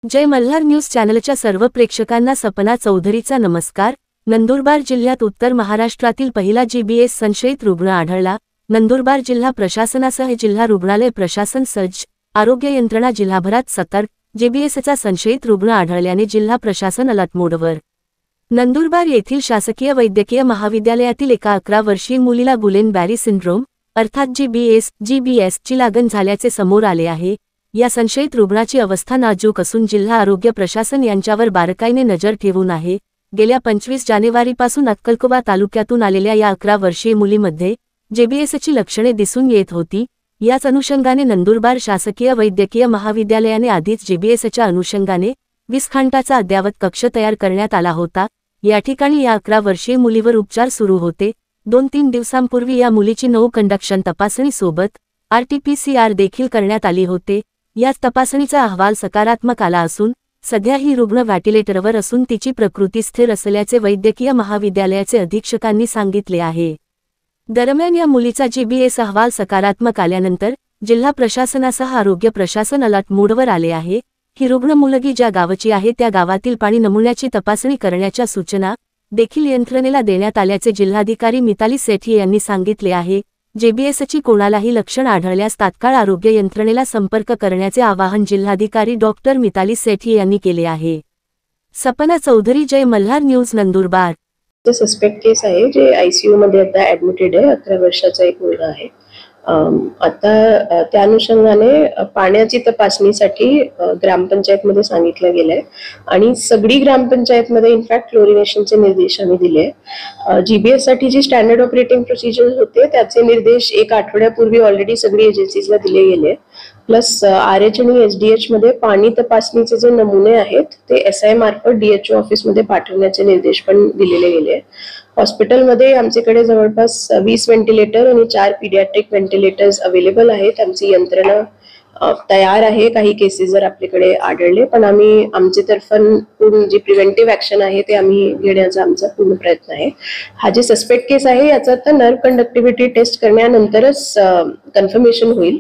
जय Malhar news चॅनलच्या सर्व प्रेक्षकांना सपना चौधरीचा नमस्कार। नंदुरबार जिल्ह्यात उत्तर महाराष्ट्रातील पहिला जीबीएस संशयित रुग्ण आढळला। नंदुरबार जिल्हा प्रशासनासह जिल्हा रुग्णालय प्रशासन सज्ज, आरोग्य यंत्रणा जिल्हाभरात सतर्क। जीबीएसचा संशयित रुग्ण आढळल्याने जिल्हा प्रशासन अलर्ट मोडवर। नंदुरबार येथील शासकीय वैद्यकीय महाविद्यालयातील एका 11 वर्षीय मुलीला गुलेन बॅरी सिंड्रोम अर्थात जीबीएस ची लागण झाल्याचे समोर आले आहे। या संशयित रुग्णाची अवस्था नाजूक असून जिल्हा आरोग्य प्रशासन यांच्यावर बारकाईने नजर ठेवून आहे। गेल्या 25 जानेवारीपासून अक्कलकोवा तालुक्यातून आलेल्या या 11 वर्षीय मुलीमध्ये जीबीएसची लक्षणे दिसून येत होती। याच अनुषंगाने नंदुरबार शासकीय वैद्यकीय महाविद्यालयाने आधीच जीबीएसच्या अनुषंगाने 20 खाटाचा अद्ययावत कक्ष तयार करण्यात आला होता। या ठिकाणी या 11 वर्षीय मुलीवर उपचार सुरू होते। 2-3 दिवसांपूर्वी या मुलीची 9 कंडक्शन तपासणी सोबत RT-PCR देखील करण्यात आली होते। याच तपासणीचा अहवाल सकारात्मक आला असून सध्या ही रुग्ण व्हेंटिलेटरवर असून तिची प्रकृती स्थिर असल्याचे वैद्यकीय महाविद्यालयाचे अधीक्षकांनी सांगितले आहे। दरम्यान या मुलीचा जीबीएस अहवाल सकारात्मक आल्यानंतर जिल्हा प्रशासनासह आरोग्य प्रशासन अलर्ट मोडवर आले आहे। ही रुग्ण मुलगी ज्या गावाची आहे त्या गावातील पाणी नमुन्याची तपासणी करण्याच्या सूचना देखील यंत्रणेला देण्यात आल्याचे जिल्हाधिकारी मिताली सेठी यांनी सांगितले आहे। जीबीएसची कोणालाही लक्षण आढळल्यास तात्काळ आरोग्य यंत्रणेला संपर्क करण्याचे आवाहन जिल्हाधिकारी डॉक्टर मिताली सेठी यांनी केले आहे। सपना चौधरी, जय मल्हार न्यूज, नंदुरबार। सस्पेक्ट केस आहे जे आयसीयू मध्ये आता ऍडमिटेड आहे। 11 वर्षाचा एक मुलगा आहे। आता त्या अनुषंगाने पाण्याची तपासणीसाठी ग्रामपंचायत मध्ये सांगितलं गेलंय आणि सगळी ग्रामपंचायत मध्ये इनफॅक्ट क्लोरिनेशनचे निर्देश आम्ही दिले। जीबीएस साठी जी स्टँडर्ड ऑपरेटिंग प्रोसिजर होते त्याचे निर्देश 1 आठवड्यापूर्वी ऑलरेडी सगळी एजन्सीजला दिले गेले। प्लस RH आणि SDH मध्ये पाणी तपासणीचे जे नमुने आहेत ते SI मार्फत DHO ऑफिस मध्ये पाठवण्याचे निर्देश पण दिलेले गेले। हॉस्पिटलमध्ये आमच्याकडे जवळपास 20 व्हेंटिलेटर आणि 4 पीडियाट्रिक व्हेंटिलेटर्स अवेलेबल आहेत। आमची यंत्रणा तयार आहे काही केसेस जर आपल्याकडे आढळले, पण आम्ही आमच्या तर्फून पूर्ण जी प्रिव्हेंटिव्ह ऍक्शन आहे ते आम्ही घेण्याचा आमचा पूर्ण प्रयत्न आहे। हा जे सस्पेक्ट केस आहे याचा आता नर्व कंडक्टिव्हिटी टेस्ट करण्यानंतरच कन्फर्मेशन होईल।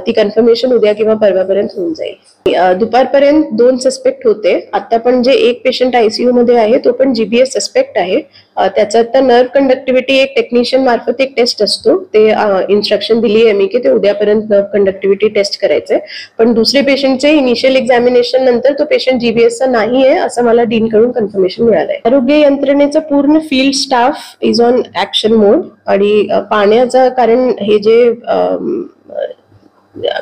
ती कन्फर्मेशन उद्या किंवा परवापर्यंत होऊन जाईल। दुपारपर्यंत 2 सस्पेक्ट होते। आता पण जे एक पेशंट आयसीयू मध्ये आहे तो पण जीबीएस सस्पेक्ट आहे। त्याचा आता नर्व कंडक्टिव्हिटी एक टेक्निशियन मार्फत एक टेस्ट असतो, ते इन्स्ट्रक्शन दिली आहे मी की ते उद्यापर्यंत नर्व कंडक्टिव्हिटी टेस्ट करायचंय। पण दुसरे पेशंटचे इनिशियल एक्झामिनेशन नंतर तो पेशंट जीबीएसचा नाही आहे असं मला डीन कडून कन्फर्मेशन मिळालंय। आरोग्य यंत्रणेचा पूर्ण field staff is on action mode आणि पाण्याचा कारण हे जे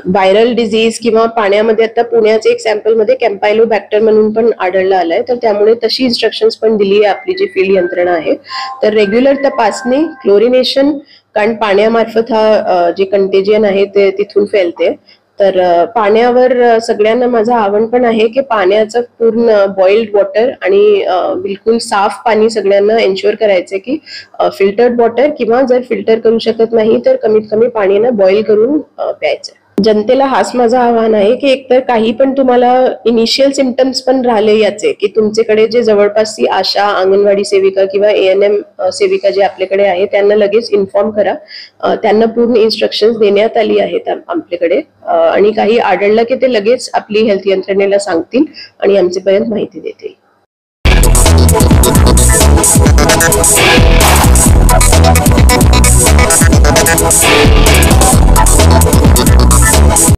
व्हायरल डिझीज किंवा पाण्यामध्ये आता पुण्याचे एक सॅम्पल मध्ये कॅम्पायलोबॅक्टर म्हणून पण आढळला आलाय, तर त्यामुळे तशी इन्स्ट्रक्शन्स पण दिली आहे आपली जी फील्ड यंत्रणा आहे। तर रेग्युलर तपासणी, क्लोरिनेशन, कारण पाण्यामार्फत हा जे कंटेजियन आहे ते तिथून फैलते। तर पाण्यावर सगळ्यांना माझं आव्हान पण आहे की पाण्याचं पूर्ण बॉइल्ड वॉटर आणि बिलकुल साफ पाणी सगळ्यांना एन्श्योर करायचं की फिल्टर्ड वॉटर किंवा जर फिल्टर करू शकत नाही तर कमीत कमी पाण्यानं बॉइल करून प्यायचं। जनतेला हाच माझं आव्हान आहे की एकतर काही पण तुम्हाला इनिशियल सिम्पटम्स पण राहिले याचे की तुमच्याकडे जे जवळपासची आशा, अंगणवाडी सेविका किंवा ANM सेविका जे आपल्याकडे आहे त्यांना लगेच इन्फॉर्म करा। त्यांना पूर्ण इन्स्ट्रक्शन्स देण्यात आली आहेत आपल्याकडे आणि काही आढळलं की ते लगेच आपली हेल्थ यंत्रणेला सांगतील आणि आमच्यापर्यंत माहिती देतील।